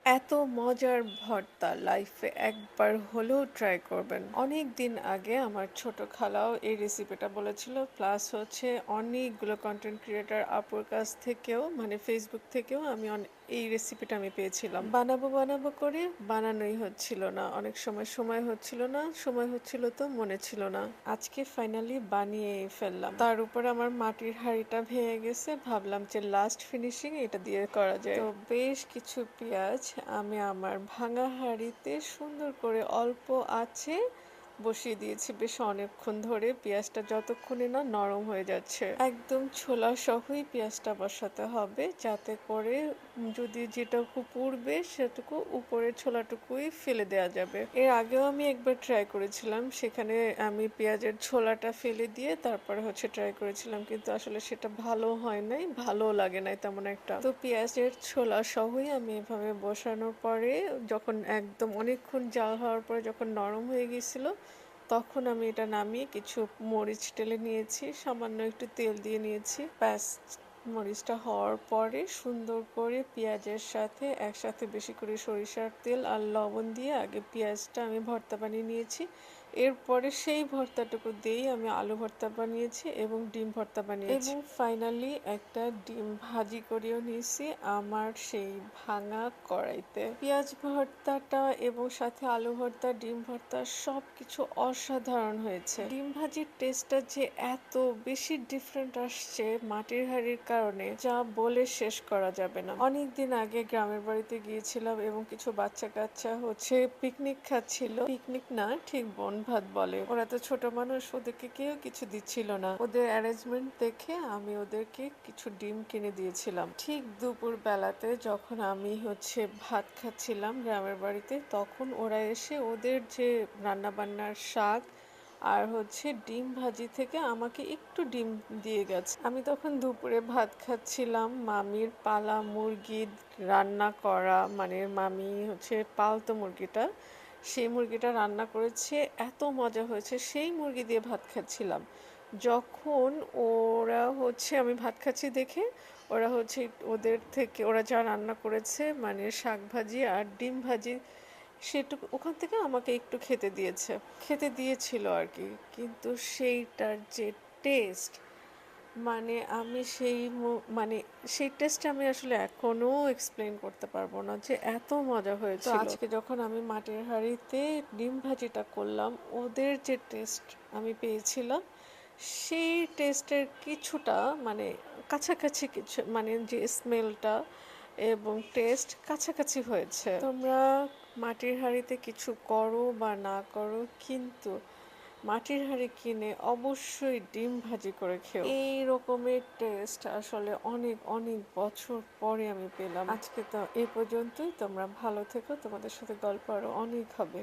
এত মজার ভর্তা লাইফে একবার হলেও ট্রাই করবেন। অনেক দিন আগে আমার ছোট খালাও এই রেসিপিটা বলেছিল। প্লাস হচ্ছে অনেকগুলো কন্টেন্ট ক্রিয়েটর আপুর কাছ থেকেও মানে ফেসবুক থেকেও এই রেসিপিটা আমি পেয়েছিলাম। বানাবো বানাবো করে বানানোই হচ্ছিল না। অনেক সময় সময় হচ্ছিল না, সময় হচ্ছিল তো মনে ছিল না। আজকে ফাইনালি বানিয়ে ফেললাম। তার উপর আমার মাটির হাঁড়িটা ভেঙে গেছে, ভাবলাম যে লাস্ট ফিনিশিং এটা দিয়ে করা যায়। তো বেশ কিছু পেঁয়াজ আমি আমার ভাঙা হাঁড়িতে সুন্দর করে অল্প আঁচে বসিয়ে দিয়েছি বেশ অনেকক্ষণ ধরে। পেঁয়াজটা যতক্ষণে না নরম হয়ে যাচ্ছে, একদম ছোলা সহই পেঁয়াজটা বসাতে হবে, যাতে করে যদি যেটুকু পুড়বে সেটুকু উপরের ছোলাটুকুই ফেলে দেওয়া যাবে। এর আগেও আমি একবার ট্রাই করেছিলাম, সেখানে আমি পেঁয়াজের ছোলাটা ফেলে দিয়ে তারপরে হচ্ছে ট্রাই করেছিলাম, কিন্তু আসলে সেটা ভালো হয় নাই, ভালো লাগে নাই তেমন একটা। তো পেঁয়াজের ছোলা সহই আমি এভাবে বসানোর পরে যখন একদম অনেকক্ষণ জাল হওয়ার পরে যখন নরম হয়ে গিয়েছিল, তখন আমি এটা নামিয়ে কিছু মরিচ টেলে নিয়েছি, সামান্য একটু তেল দিয়ে নিয়েছি, ব্যাস। মরিচটা হওয়ার পরে সুন্দর করে পেঁয়াজের সাথে একসাথে বেশি করে সরিষার তেল আর লবণ দিয়ে আগে পেঁয়াজটা আমি ভর্তা বানিয়ে নিয়েছি। এরপরে সেই ভর্তাটুকু দিয়েই আমি আলু ভর্তা বানিয়েছি এবং ডিম ভর্তা বানিয়েছি, এবং ফাইনালি একটা ডিম ভাজি করেও নিয়েছি আমার সেই ভাঙা কড়াইতে। পেঁয়াজ ভর্তাটা এবং সাথে আলু ভর্তা, ডিম ভর্তা সবকিছু অসাধারণ হয়েছে। ডিম ভাজির টেস্টটা যে এত বেশি ডিফারেন্ট আসছে মাটির হাঁড়ির কারণে, যা বলে শেষ করা যাবে না। অনেকদিন আগে গ্রামের বাড়িতে গিয়েছিলাম এবং কিছু বাচ্চা কাচ্চা হচ্ছে পিকনিক খাচ্ছিল, পিকনিক না ঠিক বনভাত বলে, ওরা তো ছোট মানুষ, ওদেরকে কেউ কিছু দিচ্ছিল না। ওদের অ্যারেঞ্জমেন্ট দেখে আমি ওদেরকে কিছু ডিম কিনে দিয়েছিলাম। ঠিক দুপুর বেলাতে যখন আমি হচ্ছে ভাত খাচ্ছিলাম গ্রামের বাড়িতে, তখন ওরা এসে ওদের যে রান্না বান্নার শাক আর হচ্ছে ডিম ভাজি থেকে আমাকে একটু ডিম দিয়ে গেছে। আমি তখন দুপুরে ভাত খাচ্ছিলাম, মামির পালা মুরগি রান্না করা, মানে মামি হচ্ছে পালতো মুরগিটা, সেই মুরগিটা রান্না করেছে, এত মজা হয়েছে, সেই মুরগি দিয়ে ভাত খাচ্ছিলাম। যখন ওরা হচ্ছে আমি ভাত খাচ্ছি দেখে ওরা হচ্ছে ওদের থেকে ওরা যা রান্না করেছে মানে শাক ভাজি আর ডিম ভাজি, সেটুকু ওখান থেকে আমাকে একটু খেতে দিয়েছিল আর কি। কিন্তু সেইটার যে টেস্ট, মানে আমি মানে সেই টেস্ট আমি আসলে এখনো এক্সপ্লেন করতে পারবো না যে এত মজা হয়েছিল। তো আজকে যখন আমি মাটির হাঁড়িতে ডিম ভাজিটা করলাম, ওদের যে টেস্ট আমি পেয়েছিলাম সেই টেস্টের কিছুটা মানে কাছাকাছি, কিছু মানে যে স্মেলটা এবং টেস্ট কাছাকাছি হয়েছে। তোমরা মাটির হাঁড়িতে কিছু করো বা না করো, কিন্তু মাটির হাঁড়ি কিনে অবশ্যই ডিম ভাজি করে খেও। এই রকমের টেস্ট আসলে অনেক অনেক বছর পরে আমি পেলাম। আজকে তো এ পর্যন্তই। তোমরা ভালো থেকো, তোমাদের সাথে গল্প আরো অনেক হবে।